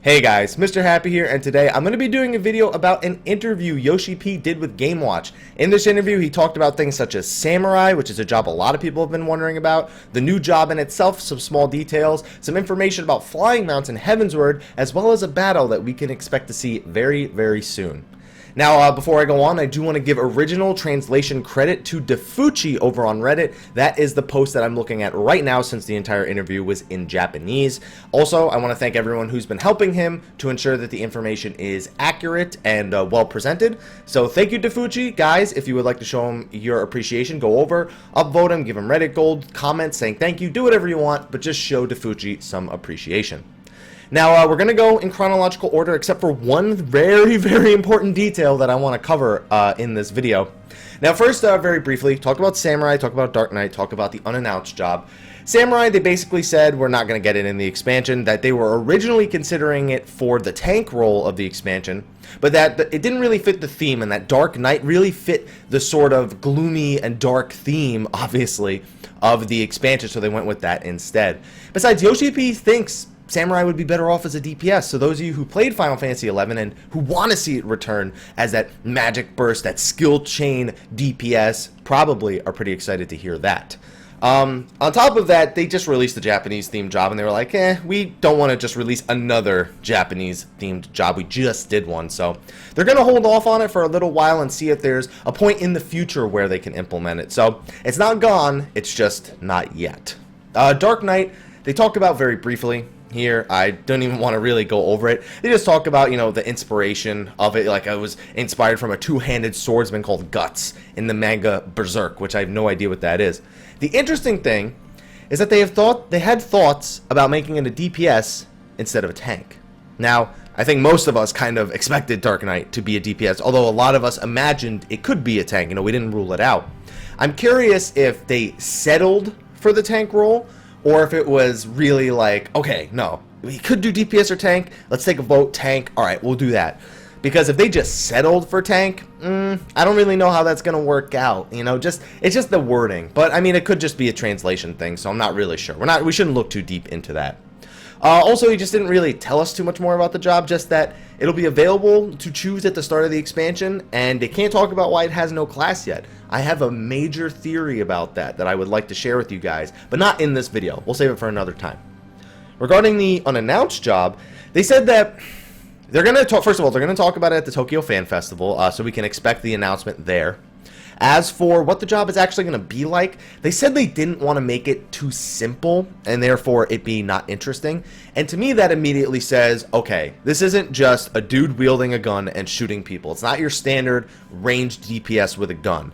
Hey guys, Mr. Happy here, and today I'm going to be doing a video about an interview Yoshi P did with GameWatch. In this interview, he talked about things such as Samurai, which is a job a lot of people have been wondering about, the new job in itself, some small details, some information about flying mounts in Heavensward, as well as a battle that we can expect to see very, very soon. Now, before I go on, I do want to give original translation credit to Defucci over on Reddit. That is the post that I'm looking at right now since the entire interview was in Japanese. Also, I want to thank everyone who's been helping him to ensure that the information is accurate and well presented. So thank you, Defucci. Guys, if you would like to show him your appreciation, go over, upvote him, give him Reddit gold, comment saying thank you, do whatever you want, but just show Defucci some appreciation. Now, we're going to go in chronological order except for one very, very important detail that I want to cover in this video. Now, first, very briefly, talk about Samurai, talk about Dark Knight, talk about the unannounced job. Samurai, they basically said we're not going to get it in the expansion, that they were originally considering it for the tank role of the expansion, but that it didn't really fit the theme, and that Dark Knight really fit the sort of gloomy and dark theme, obviously, of the expansion, so they went with that instead. Besides, Yoshi P thinks Samurai would be better off as a DPS, so those of you who played Final Fantasy XI and who want to see it return as that magic burst, that skill chain DPS, probably are pretty excited to hear that. On top of that, they just released the Japanese themed job, and they were like, we don't want to just release another Japanese themed job, we just did one, so they're going to hold off on it for a little while and see if there's a point in the future where they can implement it. So it's not gone, it's just not yet. Dark Knight, they talked about very briefly here. I don't even want to really go over it. They just talk about, you know, the inspiration of it. Like, I was inspired from a two-handed swordsman called Guts in the manga Berserk, which I have no idea what that is. The interesting thing is that they had thoughts about making it a DPS instead of a tank. Now, I think most of us kind of expected Dark Knight to be a DPS, although a lot of us imagined it could be a tank. You know, we didn't rule it out. I'm curious if they settled for the tank role, or if it was really like, okay, no, we could do DPS or tank, let's take a vote, tank, alright, we'll do that. Because if they just settled for tank, I don't really know how that's going to work out, you know, it's just the wording. But, I mean, it could just be a translation thing, so I'm not really sure. We shouldn't look too deep into that. Also, he just didn't really tell us too much more about the job, just that it'll be available to choose at the start of the expansion, and they can't talk about why it has no class yet. I have a major theory about that I would like to share with you guys, but not in this video. We'll save it for another time. Regarding the unannounced job, they said that they're going to talk, first of all, they're going to talk about it at the Tokyo Fan Festival, so we can expect the announcement there. As for what the job is actually going to be like, they said they didn't want to make it too simple and therefore it be not interesting. And to me, that immediately says, okay, this isn't just a dude wielding a gun and shooting people. It's not your standard ranged DPS with a gun.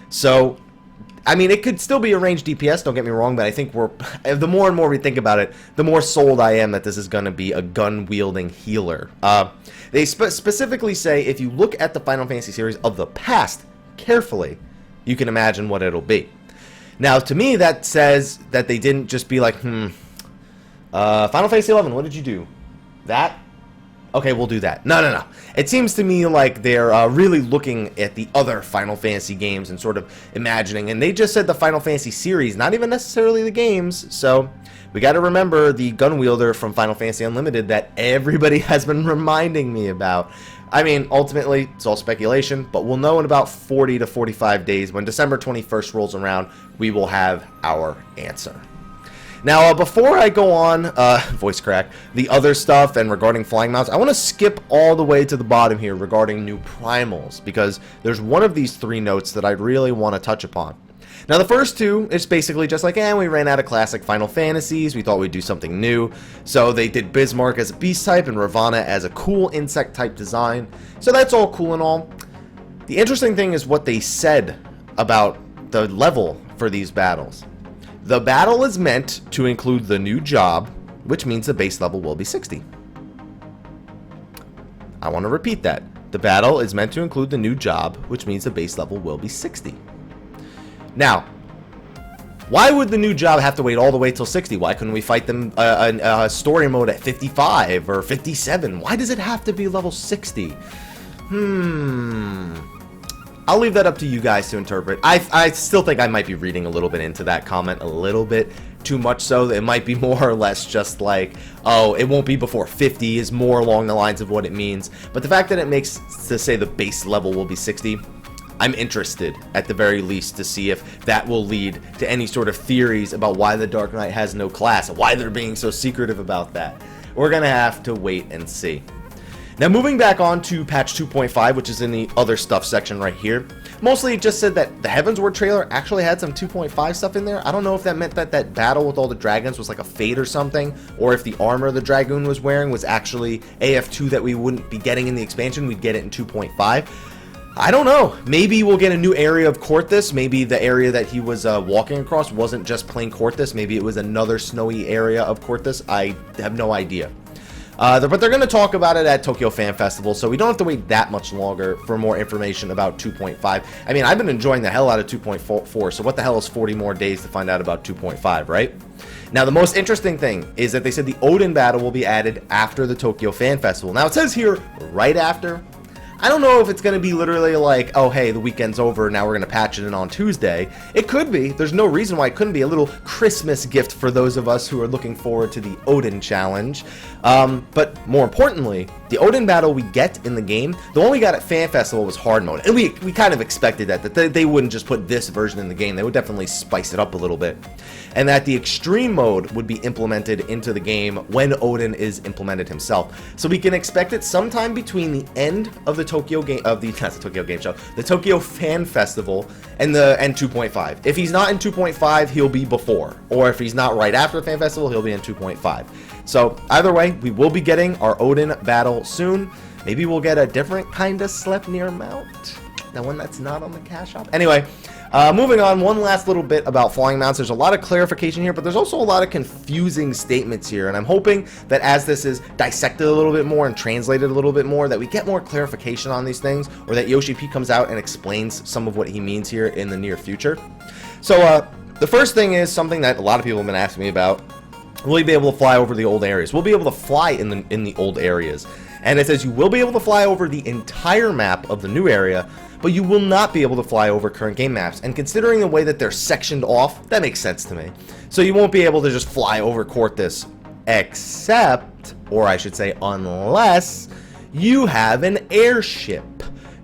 So, I mean, it could still be a ranged DPS, don't get me wrong, but I think the more and more we think about it, the more sold I am that this is going to be a gun-wielding healer. They specifically say if you look at the Final Fantasy series of the past carefully, you can imagine what it'll be. Now, to me, that says that they didn't just be like, Final Fantasy XI, what did you do? That? Okay, we'll do that. No. It seems to me like they're really looking at the other Final Fantasy games and sort of imagining, and they just said the Final Fantasy series, not even necessarily the games, so we got to remember the gun wielder from Final Fantasy Unlimited that everybody has been reminding me about. I mean, ultimately, it's all speculation, but we'll know in about 40 to 45 days. When December 21st rolls around, we will have our answer. Now, before I go on, voice crack, the other stuff and regarding flying mounts, I want to skip all the way to the bottom here regarding new primals, because there's one of these three notes that I really want to touch upon. Now, the first two, it's basically just like, we ran out of classic Final Fantasies, we thought we'd do something new, so they did Bismarck as a beast type and Ravana as a cool insect type design, so that's all cool and all. The interesting thing is what they said about the level for these battles. The battle is meant to include the new job, which means the base level will be 60. I want to repeat that. The battle is meant to include the new job, which means the base level will be 60. Now, why would the new job have to wait all the way till 60? Why couldn't we fight them a story mode at 55 or 57? Why does it have to be level 60? I'll leave that up to you guys to interpret. I still think I might be reading a little bit into that comment a little bit too much so. It might be more or less just like, oh, it won't be before 50 is more along the lines of what it means. But the fact that it makes to say the base level will be 60, I'm interested at the very least to see if that will lead to any sort of theories about why the Dark Knight has no class, why they're being so secretive about that. We're gonna have to wait and see. Now moving back on to patch 2.5, which is in the other stuff section right here. Mostly it just said that the Heavensward trailer actually had some 2.5 stuff in there. I don't know if that meant that that battle with all the dragons was like a fade or something, or if the armor the Dragoon was wearing was actually AF2 that we wouldn't be getting in the expansion, we'd get it in 2.5. I don't know. Maybe we'll get a new area of Courthis. Maybe the area that he was walking across wasn't just plain Courthis. Maybe it was another snowy area of Courthis. I have no idea. But they're going to talk about it at Tokyo Fan Festival, so we don't have to wait that much longer for more information about 2.5. I mean, I've been enjoying the hell out of 2.4, so what the hell is 40 more days to find out about 2.5, right? Now, the most interesting thing is that they said the Odin battle will be added after the Tokyo Fan Festival. Now, it says here, right after. I don't know if it's going to be literally like, oh, hey, the weekend's over, now we're going to patch it in on Tuesday. It could be. There's no reason why it couldn't be a little Christmas gift for those of us who are looking forward to the Odin challenge. But more importantly, the Odin battle we get in the game, the one we got at Fan Festival was hard mode. And we kind of expected that they wouldn't just put this version in the game. They would definitely spice it up a little bit. And that the extreme mode would be implemented into the game when Odin is implemented himself. So we can expect it sometime between the end of the Tokyo game the Tokyo Fan Festival and 2.5. If he's not in 2.5, he'll be before, or if he's not right after the Fan Festival, he'll be in 2.5. So either way, we will be getting our Odin battle soon. Maybe we'll get a different kind of Sleipnir mount, the one that's not on the cash shop. Anyway, moving on, one last little bit about flying mounts. There's a lot of clarification here, but there's also a lot of confusing statements here, and I'm hoping that as this is dissected a little bit more and translated a little bit more, that we get more clarification on these things, or that Yoshi P comes out and explains some of what he means here in the near future. So the first thing is something that a lot of people have been asking me about. Will you be able to fly over the old areas? We'll be able to fly in the old areas. And it says you will be able to fly over the entire map of the new area, but you will not be able to fly over current game maps. And considering the way that they're sectioned off, that makes sense to me. So you won't be able to just fly over Courthis, except, or I should say unless, you have an airship.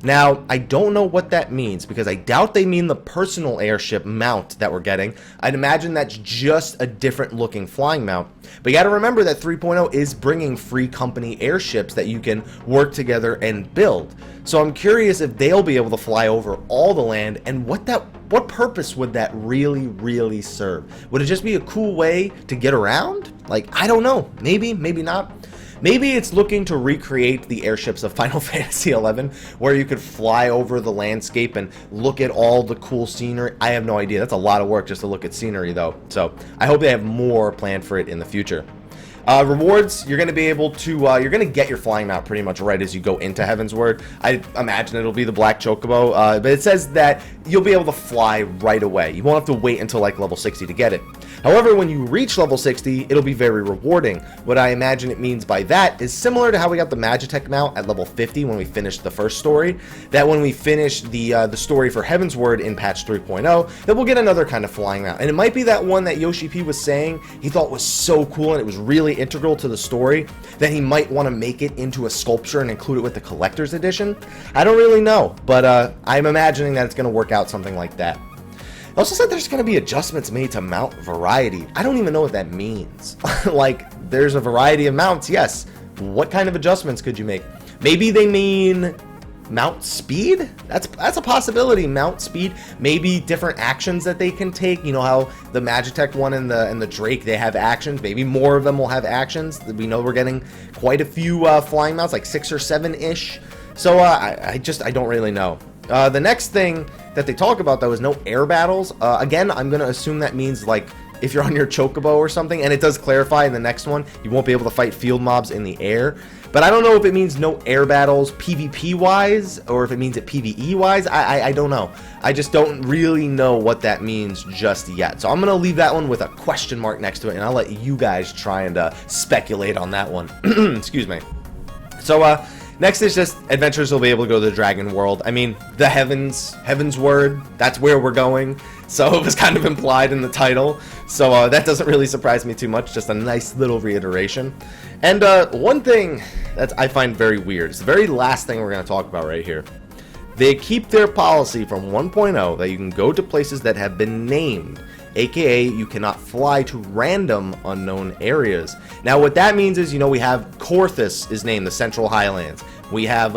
Now, I don't know what that means, because I doubt they mean the personal airship mount that we're getting. I'd imagine that's just a different looking flying mount. But you gotta remember that 3.0 is bringing free company airships that you can work together and build. So I'm curious if they'll be able to fly over all the land, and what purpose would that really serve? Would it just be a cool way to get around? Like, I don't know. Maybe, maybe not. Maybe it's looking to recreate the airships of Final Fantasy XI, where you could fly over the landscape and look at all the cool scenery. I have no idea. That's a lot of work just to look at scenery, though. So I hope they have more planned for it in the future. Rewards, you're going to be able to, you're going to get your flying mount pretty much right as you go into Heavensward. I imagine it'll be the Black Chocobo, but it says that you'll be able to fly right away. You won't have to wait until like level 60 to get it. However, when you reach level 60, it'll be very rewarding. What I imagine it means by that is similar to how we got the Magitech mount at level 50 when we finished the first story, that when we finish the story for Heavensward in patch 3.0, that we'll get another kind of flying mount. And it might be that one that Yoshi P was saying he thought was so cool and it was really integral to the story that he might want to make it into a sculpture and include it with the collector's edition. I don't really know, but I'm imagining that it's going to work out something like that. It also said there's going to be adjustments made to mount variety. I don't even know what that means. Like, there's a variety of mounts, yes. What kind of adjustments could you make? Maybe they mean mount speed? That's a possibility. Mount speed. Maybe different actions that they can take. You know how the Magitech one and the Drake, they have actions. Maybe more of them will have actions. We know we're getting quite a few flying mounts, like 6 or 7-ish. So I don't really know. The next thing that they talk about, though, is no air battles. Again, I'm going to assume that means, like, if you're on your Chocobo or something, and it does clarify in the next one, you won't be able to fight field mobs in the air. But I don't know if it means no air battles PvP-wise, or if it means it PvE-wise. I don't know. I just don't really know what that means just yet. So I'm going to leave that one with a question mark next to it, and I'll let you guys try and speculate on that one. Excuse me. So, next is just adventurers will be able to go to the Dragon World. I mean, the Heavensward, that's where we're going. so it was kind of implied in the title. So that doesn't really surprise me too much, just a nice little reiteration. And one thing that I find very weird, it's the very last thing we're going to talk about right here. They keep their policy from 1.0 that you can go to places that have been named, aka you cannot fly to random unknown areas. Now what that means is, we have Korthus is named the Central Highlands. We have,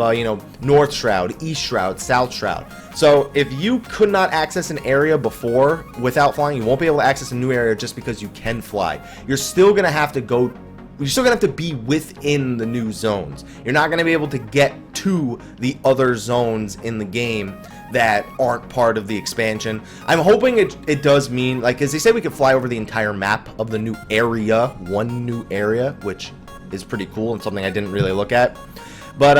North Shroud, East Shroud, South Shroud. So if you could not access an area before without flying, you won't be able to access a new area just because you can fly. You're still going to have to go. You're still going to have to be within the new zones. You're not going to be able to get to the other zones in the game that aren't part of the expansion. I'm hoping it does mean, like, as they say, we can fly over the entire map of the new area, one new area, which is pretty cool and something I didn't really look at. But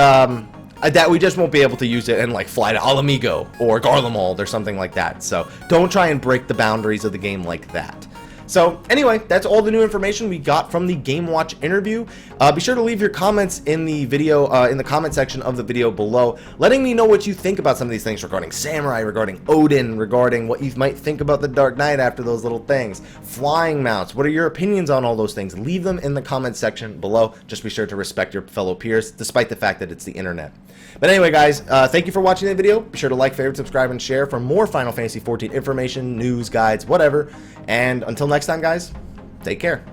that we just won't be able to use it and like fly to Alamigo or Garlemald or something like that. So don't try and break the boundaries of the game like that. So anyway, that's all the new information we got from the Game Watch interview. Be sure to leave your comments in the video, in the comment section of the video below, letting me know what you think about some of these things regarding Samurai, regarding Odin, regarding what you might think about the Dark Knight after those little things, flying mounts. What are your opinions on all those things? Leave them in the comment section below. Just be sure to respect your fellow peers, despite the fact that it's the internet. But anyway, guys, thank you for watching the video. Be sure to like, favorite, subscribe, and share for more Final Fantasy XIV information, news, guides, whatever. And until next time, guys, take care.